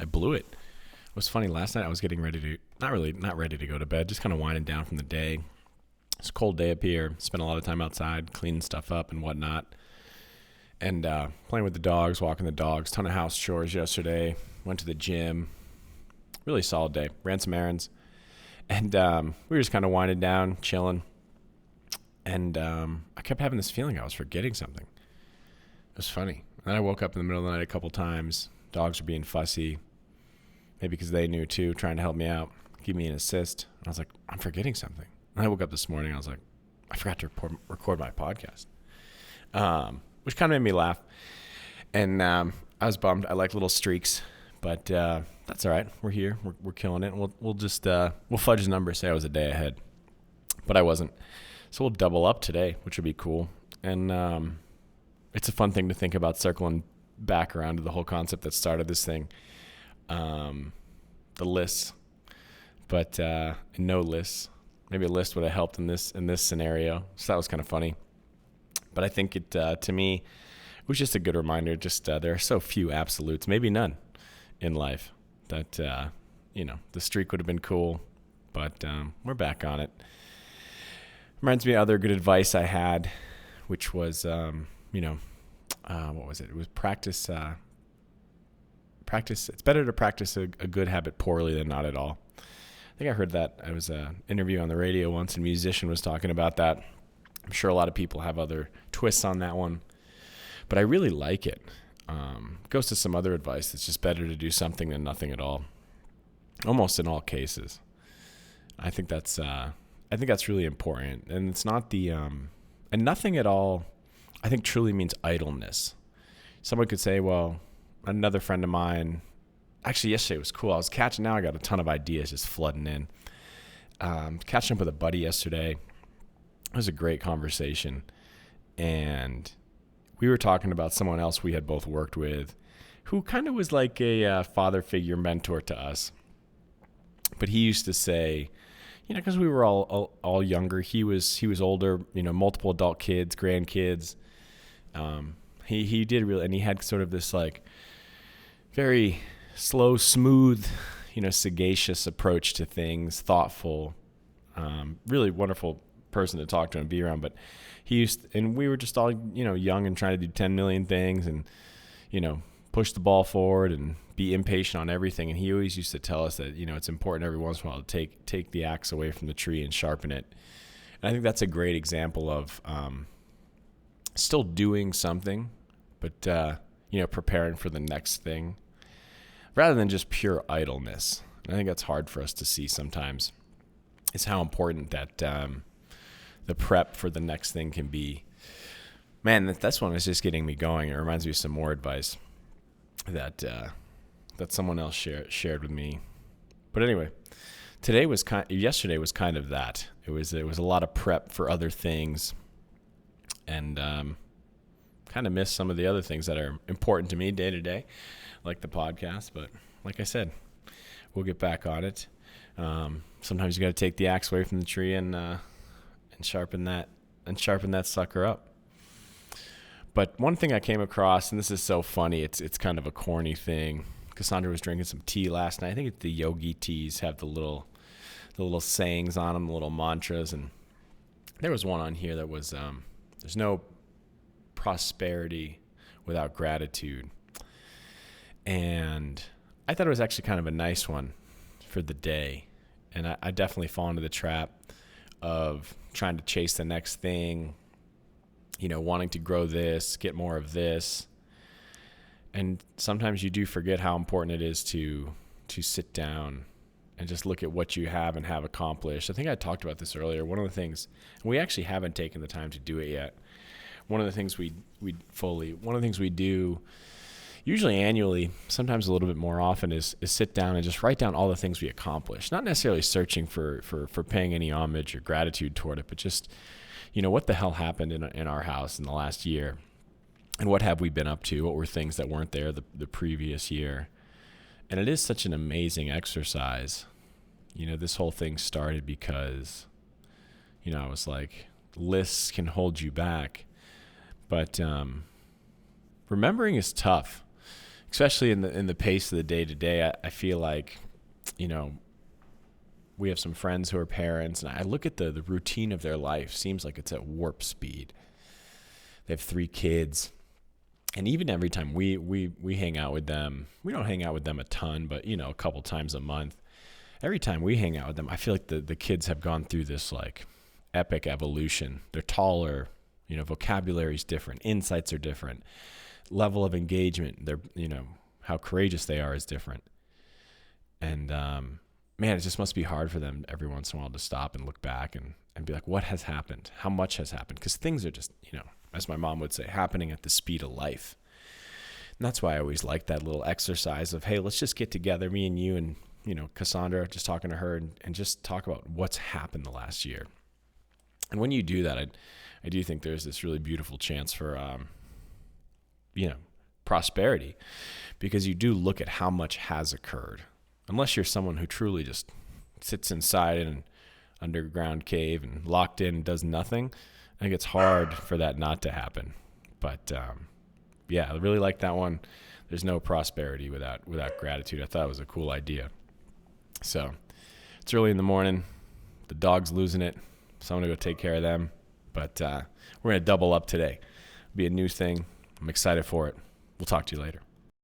I blew it. It was funny. Last night I was getting ready to, not ready to go to bed, just kind of winding down from the day. It's a cold day up here. Spent a lot of time outside cleaning stuff up and whatnot. And playing with the dogs, walking the dogs, ton of house chores yesterday. Went to the gym. Really solid day. Ran some errands. And we were just kind of winding down, chilling. And I kept having this feeling I was forgetting something. It was funny. And then I woke up in the middle of the night a couple times. Dogs were being fussy. Maybe because they knew too, trying to help me out, give me an assist. And I was like, I'm forgetting something. And I woke up this morning. I was like, I forgot to record my podcast, which kind of made me laugh. And I was bummed. I like little streaks, but that's all right. We're here. We're killing it. We'll just we'll fudge the numbers. Say I was a day ahead, but I wasn't. So we'll double up today, which would be cool. And it's a fun thing to think about, circling back around to the whole concept that started this thing. The lists, but no lists. Maybe a list would have helped in this scenario. So that was kind of funny. But I think it to me, it was just a good reminder. Just there are so few absolutes, maybe none, in life. That the streak would have been cool, but we're back on it. Reminds me of other good advice I had, which was what was it? It was practice. Practice. It's better to practice a good habit poorly than not at all. I think I heard that. I was an interview on the radio once, and a musician was talking about that. I'm sure a lot of people have other twists on that one, but I really like it. It goes to some other advice. It's just better to do something than nothing at all, almost in all cases. I think that's really important, and it's not the and nothing at all. I think truly means idleness. Someone could say, well, another friend of mine, actually yesterday was cool. Now I got a ton of ideas just flooding in. Catching up with a buddy yesterday. It was a great conversation. And we were talking about someone else we had both worked with who kind of was like a father figure mentor to us. But he used to say, because we were all younger, he was older, multiple adult kids, grandkids. He did really, and he had sort of this like very slow, smooth, sagacious approach to things, thoughtful, really wonderful person to talk to and be around. But and we were just all, young and trying to do 10 million things and, push the ball forward and be impatient on everything. And he always used to tell us that, it's important every once in a while to take the axe away from the tree and sharpen it. And I think that's a great example of still doing something, but, preparing for the next thing rather than just pure idleness. And I think that's hard for us to see sometimes, is how important that the prep for the next thing can be. Man, that's one that's just getting me going. It reminds me of some more advice that someone else shared with me. But anyway, yesterday was kind of that. It was a lot of prep for other things, and kind of missed some of the other things that are important to me day to day, like the podcast. But like I said, we'll get back on it. Sometimes you got to take the axe away from the tree and sharpen that sucker up. But one thing I came across, and this is so funny, it's kind of a corny thing. Cassandra was drinking some tea last night. I think it's the yogi teas have the little sayings on them, the little mantras, and there was one on here that was there's no prosperity without gratitude. And I thought it was actually kind of a nice one for the day. And I definitely fall into the trap of trying to chase the next thing, wanting to grow this, get more of this. And sometimes you do forget how important it is to sit down and just look at what you have and have accomplished. I think I talked about this earlier. One of the things, and we actually haven't taken the time to do it yet. One of the things we do usually annually, sometimes a little bit more often, is sit down and just write down all the things we accomplished. Not necessarily searching for paying any homage or gratitude toward it, but just, what the hell happened in our house in the last year, and what have we been up to? What were things that weren't there the previous year? And it is such an amazing exercise. This whole thing started because, I was like, lists can hold you back, but remembering is tough. especially in the pace of the day to day. I feel like, we have some friends who are parents, and I look at the routine of their life. Seems like it's at warp speed. They have 3 kids, and even every time we hang out with them, we don't hang out with them a ton, but a couple times a month. Every time we hang out with them, I feel like the kids have gone through this like epic evolution. They're taller, vocabulary's different, insights are different, level of engagement, they're how courageous they are is different. And man, it just must be hard for them every once in a while to stop and look back and be like, what has happened? How much has happened? Because things are just, as my mom would say, happening at the speed of life. And that's why I always like that little exercise of, hey, let's just get together, me and you and, Cassandra, just talking to her and just talk about what's happened the last year. And when you do that, I do think there's this really beautiful chance for, prosperity, because you do look at how much has occurred. Unless you're someone who truly just sits inside in an underground cave and locked in and does nothing, I think it's hard for that not to happen. But I really like that one. There's no prosperity without gratitude. I thought it was a cool idea. So it's early in the morning. The dog's losing it, so I'm going to go take care of them. But we're going to double up today. It'll be a new thing. I'm excited for it. We'll talk to you later.